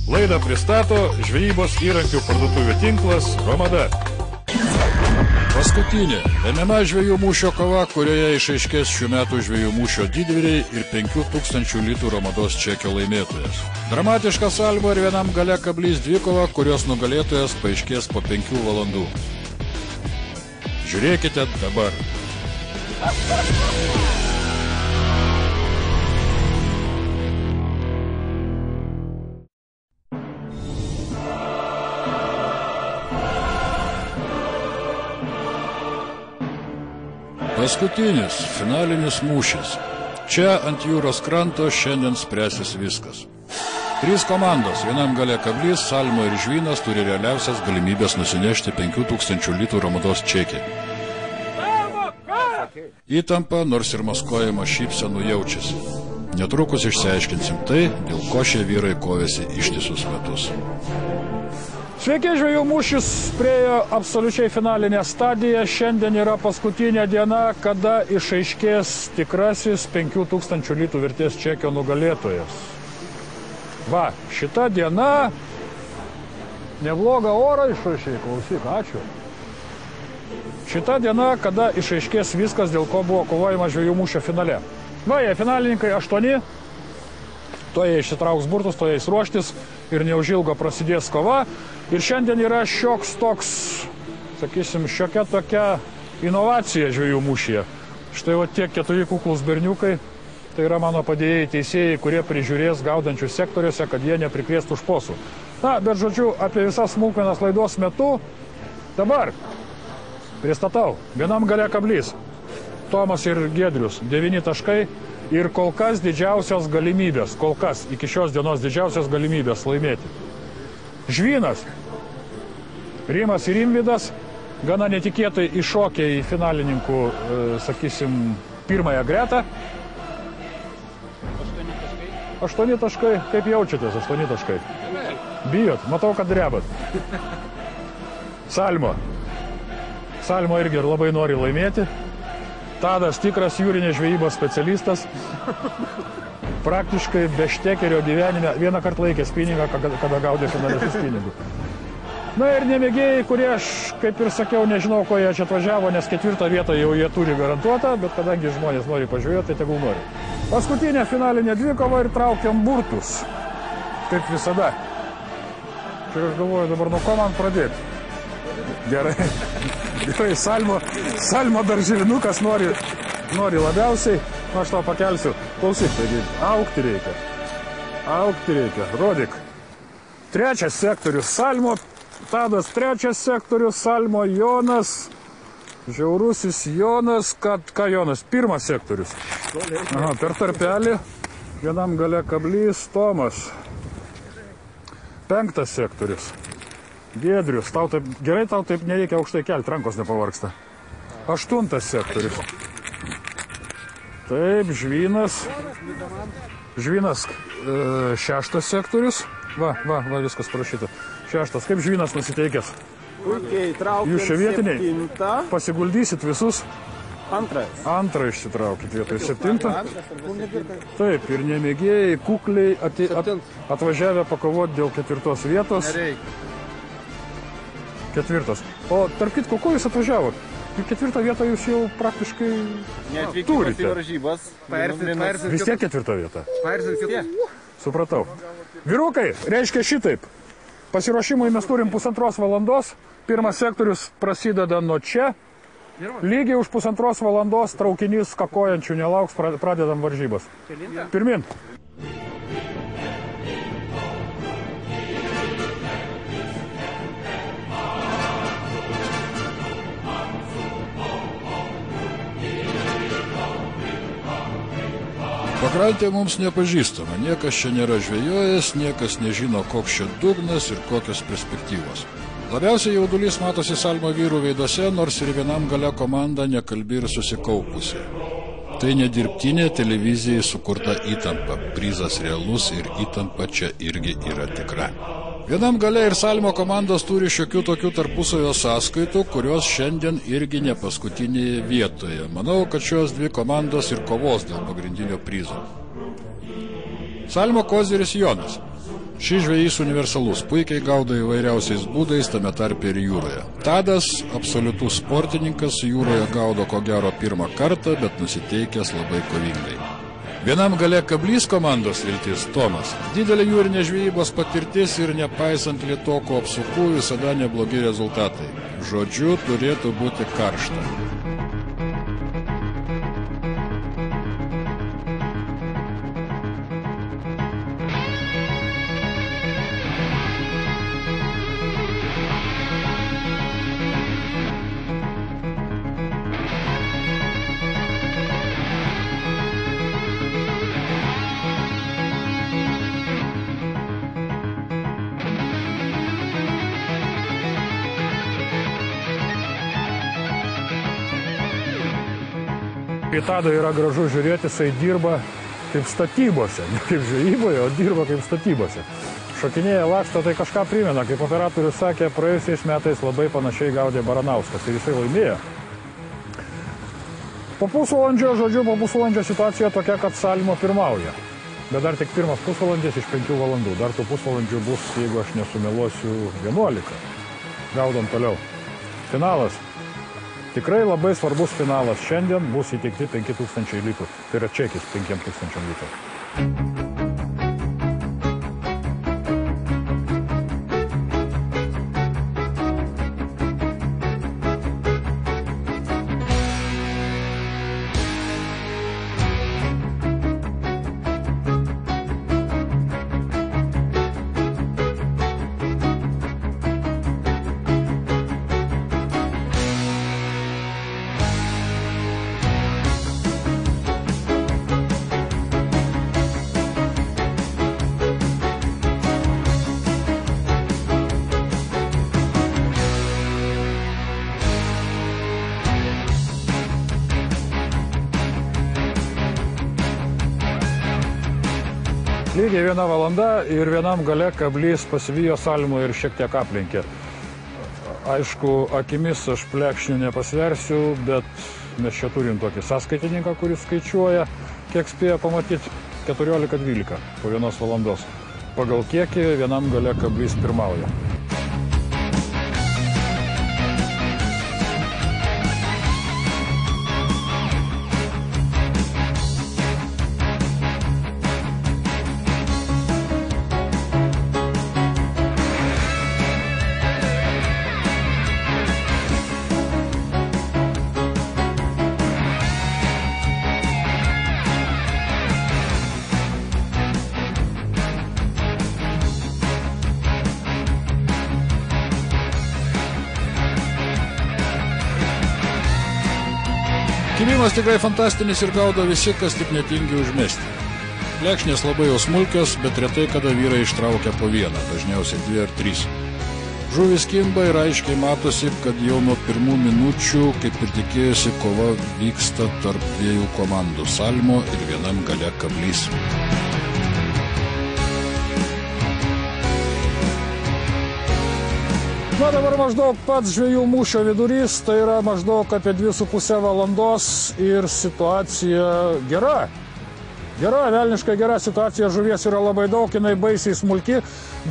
Laidą pristato žvejybos įrankių parduotuvių tinklas Romada. Paskutinė MMA žvejų mūšio kova, kurioje išaiškės šių metų žvejų mūšio didvyriai ir 5000 litų Romados čekio laimėtojas. Dramatiška salvo ir vienam gale kablys dvikova, kurios nugalėtojas paaiškės po 5 valandų. Žiūrėkite dabar. Paskutinis, finalinis mūšis. Čia ant jūros kranto šiandien spręsis viskas. 3 komandos, vienam gale kablys, Salmo ir Žvynas turi realiausias galimybės nusinešti 5000 litų Romados čekį. Įtampa, nors ir maskuojama šypsenų jaučiasi. Netrukus išsiaiškinsim tai, dėl ko šie vyrai kovėsi ištisus metus. Sveiki, žvejų mūšis priejo absoliučiai finalinę stadiją. Šiandien yra paskutinė diena, kada išaiškės tikrasis 5000 litų vertės čekio nugalėtojas. Va, šita diena neblogą orą išrašė, klausyk, ačiū. Šita diena, kada išaiškės viskas, dėl ko buvo kovojama žvejų mūšio finale. Va, jie finalininkai 8, to jie išsitrauks burtus, to jie ruoštis ir neužilgo prasidės kova. Ir šiandien yra šioks toks, sakysim, šiokia tokia inovacija žvejų mūšyje. Štai va tiek 4 kuklus berniukai, tai yra mano padėjėjai teisėjai, kurie prižiūrės gaudančius sektoriuose, kad jie neprikrėstų šposų. Na, bet žodžiu, apie visas smulkmenas laidos metu dabar pristatau. Vienam gale kablys. Tomas ir Giedrius, 9 taškai ir kol kas didžiausios galimybės, kol kas iki šios dienos didžiausios galimybės laimėti. Žvynas, Rimas ir Rimvydas gana netikėtai iššokė į finalininkų, sakysim, pirmąją gretą. 8 taškai. Kaip jaučiatės, 8 taškai? Bijot, matau, kad drebat. Salmo. Salmo irgi labai nori laimėti. Tadas tikras jūrinės žvejybos specialistas. Praktiškai be štekerio gyvenime vieną kartą laikė spiningą, kada gaudė finalistus pinigų. Na ir nemėgėjai, kurie aš, kaip ir sakiau, nežinau, ko jie čia atvažiavo, nes 4 vietą jau jie turi garantuotą, bet kadangi žmonės nori pažiūrėti, tai tegul nori. Paskutinė finalinė dvikova ir traukiam burtus. Kaip visada. Čia aš galvoju dabar, nuo ko man pradėti. Gerai. Gerai, Salmo darželinukas nori labiausiai. Aš tau pakelsiu. Klausyk, taigi, augti reikia. Augti reikia. Rodyk. 3 sektorius Salmo, Tadas 3 sektorius, Salmo Jonas, žiaurusis Jonas, ką Jonas? 1 sektorius. Aha, per tarpelį, vienam gale kablys, Tomas. 5 sektorius. Giedrius, gerai tau taip nereikia aukštai kelti, rankos nepavargsta. 8 sektorius. Taip, Žvynas. Žvynas 6 sektorius. Va, viskas parašyta. 6. Kaip Žvynas nusiteikęs? Puikiai, traukiam. Jūs čia vietiniai? 7. Pasiguldysit visus? 2. 2 išsitraukit vietoj 7. Taip, ir nemėgėjai kukliai atvažiavę pakovoti dėl 4 vietos. 4. O tarp kitko, ko jūs atvažiavot? 4 vietą jūs jau praktiškai turite. Vis tiek 4 vietą. Supratau. Vyrukai, reiškia šitaip. Pasiruošimui mes turim 1,5 valandos. 1 sektorius prasideda nuo čia. Lygiai už 1,5 valandos traukinys kakojančių nelauks, pradedam varžybas. Pirmin. Pakrantė mums nepažįstama, niekas čia nėra žvejojęs, niekas nežino, koks čia dugnas ir kokios perspektyvos. Labiausiai jaudulys matosi Salmo vyrų veiduose, nors ir vienam gale komanda nekalbi ir susikaupusi. Tai nedirbtinė televizijai sukurta įtampa, prizas realus ir įtampa čia irgi yra tikra. Vienam gale ir Salmo komandos turi šiokių tokių tarpusavio sąskaitų, kurios šiandien irgi ne paskutinėje vietoje. Manau, kad šios 2 komandos ir kovos dėl pagrindinio prizo. Salmo koziris Jonas. Šis žvejys universalus, puikiai gaudo įvairiausiais būdais, tame tarpe ir jūroje. Tadas, absoliutus sportininkas, jūroje gaudo ko gero pirmą kartą, bet nusiteikęs labai kovingai. Vienam gale Kablys komandos viltis Tomas. Didelė jūrinė žvejybos patirtis ir nepaisant lietoko apsukų visada neblogi rezultatai. Žodžiu, turėtų būti karšta. Į Tadą yra gražu žiūrėti, jisai dirba kaip statybose, ne kaip žvejyboje, o dirba kaip statybose. Šokinėja, laksto, tai kažką primena, kaip operatorius sakė, praėjusiais metais labai panašiai gaudė Baranauskas ir jisai laimėjo. Po pusvalandžio situacija tokia, kad Salmo pirmauja. Bet dar tik pirmas pusvalandis iš 5 valandų. Dar tų pusvalandžių bus, jeigu aš nesumeluosiu, 11. Gaudom toliau. Finalas. Tikrai labai svarbus finalas. Šiandien bus įteikti 5000 litų. Tai yra čekis 5000 litų. Lygiai 1 valanda ir vienam gale Kablys pasivijo Salmo ir šiek tiek aplenkė. Aišku, akimis aš plekšnių nepasversiu, bet mes čia turim tokį sąskaitininką, kuris skaičiuoja, kiek spėjo pamatyti, 14-12 po 1 valandos. Pagal kiekį vienam gale Kablys pirmauja. Kimimas tikrai fantastinis ir gaudo visi, kas tik netingi užmesti. Plekšnės labai jau smulkios, bet retai kada vyrai ištraukia po 1, dažniausiai 2 ar 3. Žuvis kimba ir aiškiai matosi, kad jau nuo pirmų minučių, kaip ir tikėjosi, kova vyksta tarp 2 komandų – Salmo ir vienam gale Kablys. Na, dabar maždaug pats žvejų mūšio vidurys, tai yra maždaug apie 2,5 valandos ir situacija gera. Gera, velniškai gera situacija, žuvies yra labai daug, jinai baisiai smulki,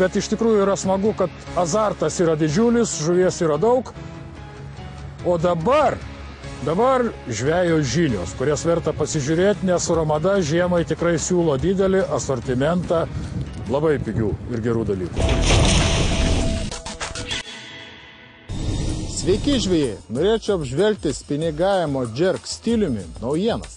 bet iš tikrųjų yra smagu, kad azartas yra didžiulis, žuvies yra daug. O dabar žvejo žinios, kurias verta pasižiūrėti, nes Ramada žiemai tikrai siūlo didelį asortimentą labai pigių ir gerų dalykų. Sveiki žvejai, norėčiau apžvelgti spinigavimo jerk stiliumi naujienas.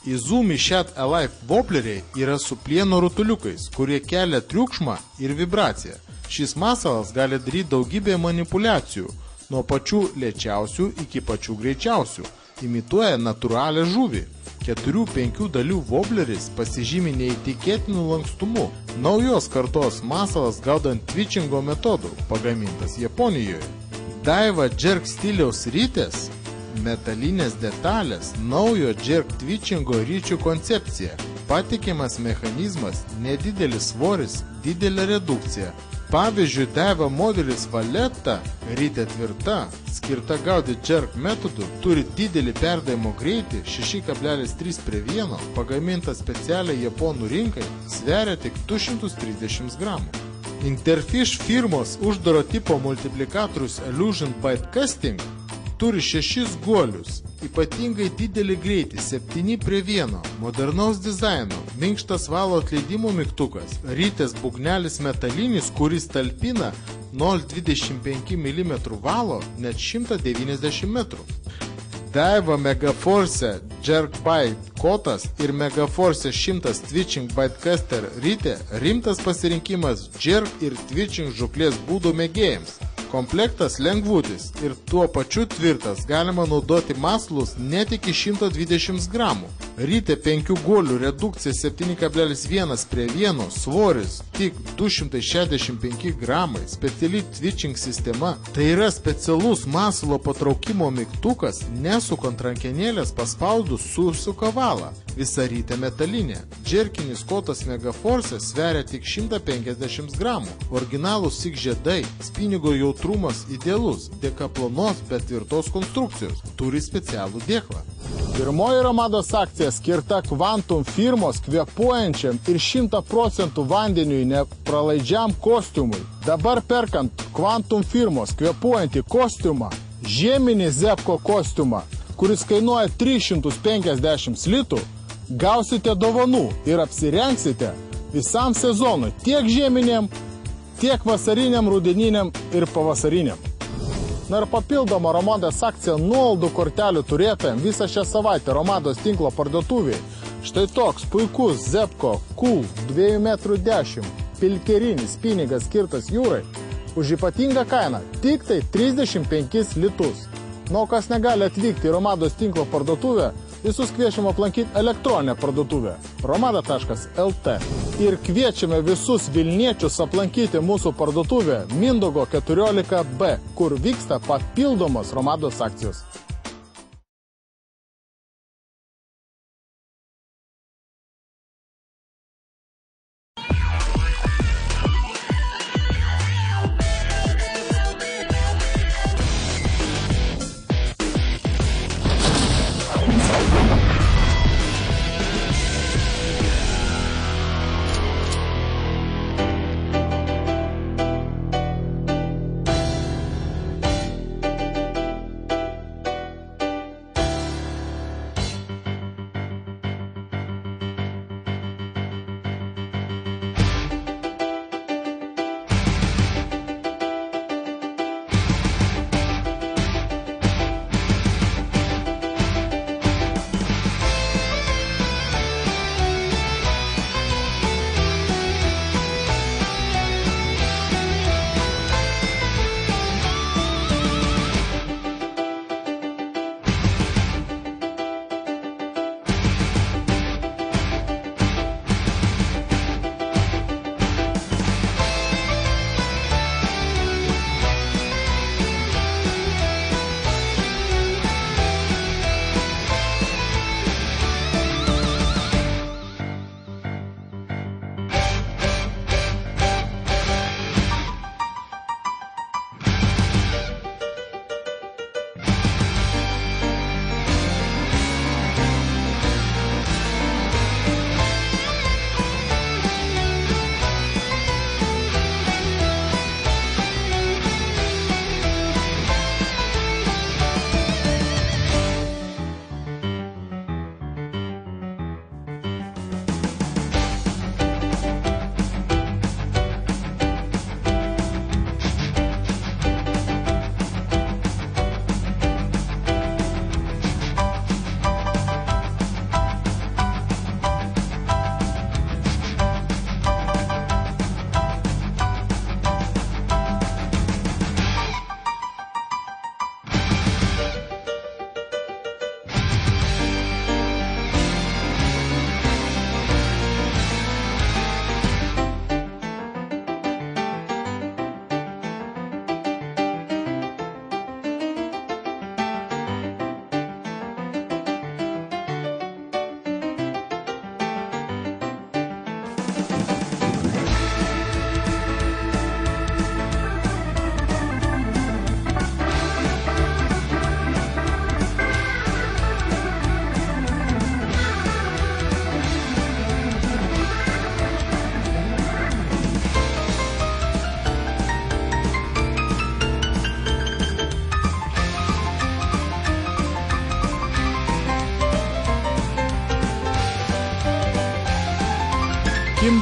Izumi Shad Alive vobleriai yra su plieno rutuliukais, kurie kelia triukšmą ir vibraciją. Šis masalas gali daryti daugybę manipulacijų, nuo pačių lėčiausių iki pačių greičiausių, imituoja natūralią žuvį. 4-5 dalių vobleris pasižymi neįtikėtinu lankstumu. Naujos kartos masalas gaudant twitchingo metodu, pagamintas Japonijoje. Daiva jerk stiliaus rytės, metalinės detalės, naujo jerk twitchingo ryčių koncepcija, patikimas mechanizmas, nedidelis svoris, didelė redukcija. Pavyzdžiui, Daiva modelis Valetta, rytė tvirta, skirta gaudyti jerk metodu, turi didelį perdavimo greitį 6,3:1, pagaminta specialiai japonų rinkai, sveria tik 230 gramų. Interfish firmos uždaro tipo multiplikatorius Illusion Bytecasting turi 6 guolius, ypatingai didelį greitį 7:1, modernaus dizaino, minkštas valo atleidimo mygtukas, rytės būgnelis metalinis, kuris talpina 0,25 mm valo net 190 metrų. Daiva Megaforce Jerk Byte kotas ir Megaforce 100 Twitching Bytecaster rytė rimtas pasirinkimas jerk ir twitching žūklės būdų mėgėjams. Komplektas lengvutis ir tuo pačiu tvirtas, galima naudoti masalus net iki 120 gramų. Rytė 5 guolių redukcija 7,1:1, svoris tik 265 gramai, speciali twitching sistema. Tai yra specialus masalo patraukimo mygtukas, nesukant rankenėlės paspaudus susuka valą. Visa rytė metalinė. Džerkinis kotas Megaforce sveria tik 150 gramų. Originalūs SIG žiedai, spynigo jautrumas idealus, dėka plonos, bet tvirtos konstrukcijos. Turi specialų dėklą. Pirmoji Romados akcija skirta Quantum firmos kvėpuojančiam ir 100% vandeniui nepralaidžiam kostiumui. Dabar perkant Quantum firmos kvėpuojantį kostiumą, žieminį Zepko kostiumą, kuris kainuoja 350 litų, gausite dovanų ir apsirengsite visam sezonui, tiek žieminiam, tiek vasariniam, rudeniniam ir pavasariniam. Na ir papildoma Romados akcija nuolaidų kortelių turėtojams visą šią savaitę Romados tinklo parduotuvėje. Štai toks puikus Zepko Cool 2,10 m pilkerinis pinigas skirtas jūrai už ypatingą kainą tik tai 35 litus. Nu, kas negali atvykti į Romados tinklo parduotuvę, visus kviečiame aplankyti elektroninę parduotuvę romada.lt. Ir kviečiame visus Vilniečius aplankyti mūsų parduotuvę Mindaugo 14B, kur vyksta papildomos Romados akcijos.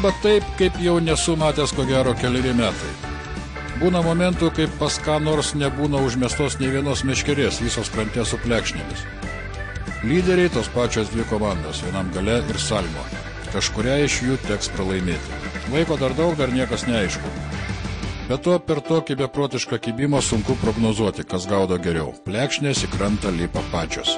Skamba taip, kaip jau nesu matęs ko gero keleri metai. Būna momentų, kaip pas ką nors nebūna užmestos nei vienos meškerės, visos krante su plekšnėmis. Lyderiai tos pačios dvi komandos, vienam gale ir Salmo. Kažkuria iš jų teks pralaimėti. Laiko dar daug, dar niekas neaišku. Be to, per tokį beprotišką kibimą sunku prognozuoti, kas gaudo geriau. Plekšnės į krantą lipa pačios.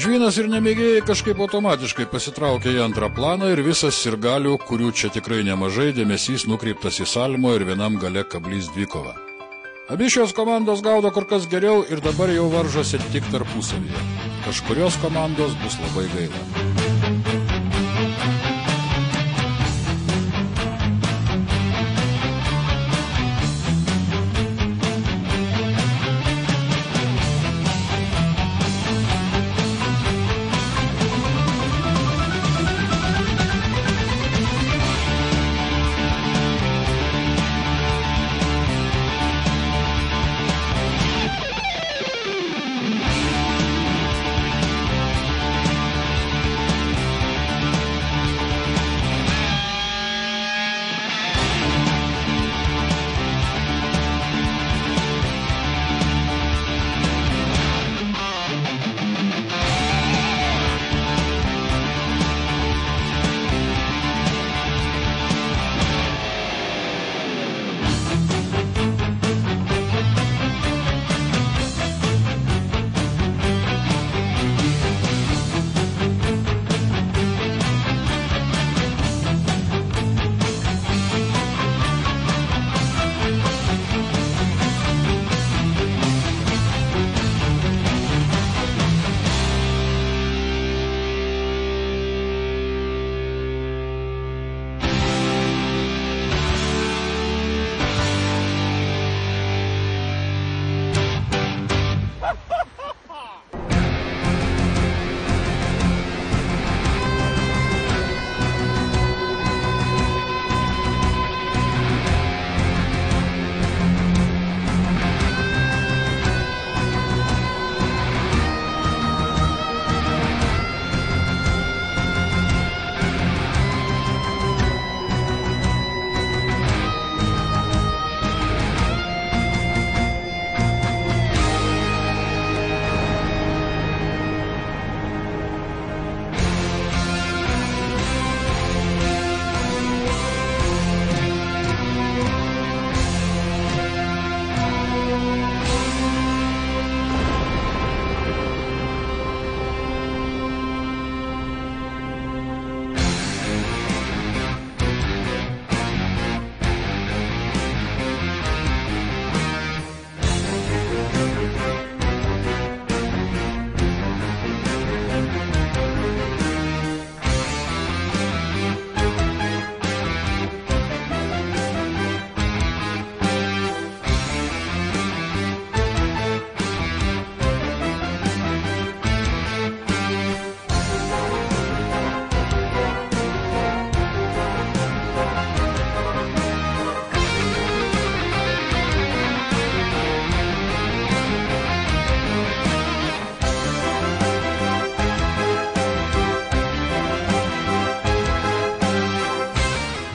Žvynas ir nemėgėjai kažkaip automatiškai pasitraukė į antrą planą ir visas sirgalių, kurių čia tikrai nemažai, dėmesys nukreiptas į Salmo ir vienam gale kablys dvikovą. Abi šios komandos gaudo kur kas geriau ir dabar jau varžosi tik tarpusavyje. Kažkurios komandos bus labai gaila.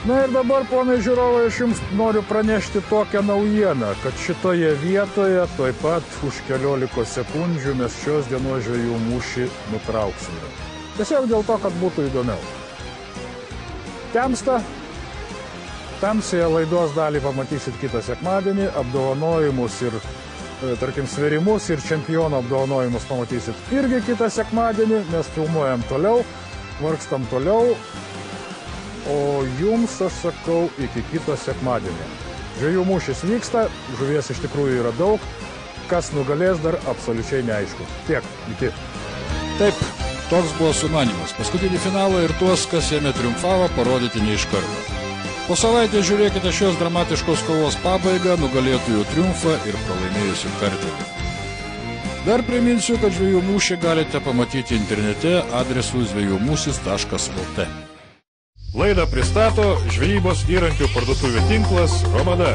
Na ir dabar, ponai žiūrovai, aš jums noriu pranešti tokią naujieną, kad šitoje vietoje taip pat už 15 sekundžių mes šios dienos žvejų mūšį nutrauksime. Tiesiog dėl to, kad būtų įdomiau. Temsta. Tamsėje laidos dalį pamatysit kitą sekmadienį, apdovanojimus ir, tarkim, sverimus ir čempiono apdovanojimus pamatysit irgi kitą sekmadienį, mes filmuojam toliau, vargstam toliau, o jums aš sakau iki kito sekmadienio. Žvejų mūšis vyksta, žuvies iš tikrųjų yra daug, kas nugalės dar absoliučiai neaišku. Tiek, iki. Taip, toks buvo sumanymas. Paskutinį finalą ir tuos, kas jame triumfavo, parodyti ne iš karto. Po savaitės žiūrėkite šios dramatiškos kovos pabaigą, nugalėtojų triumfą ir pralaimėjusių kartelį. Dar priminsiu, kad žvejų mūšį galite pamatyti internete adresu žvejumusis.lt. Laidą pristato žvejybos įrankių parduotuvių tinklas Romada.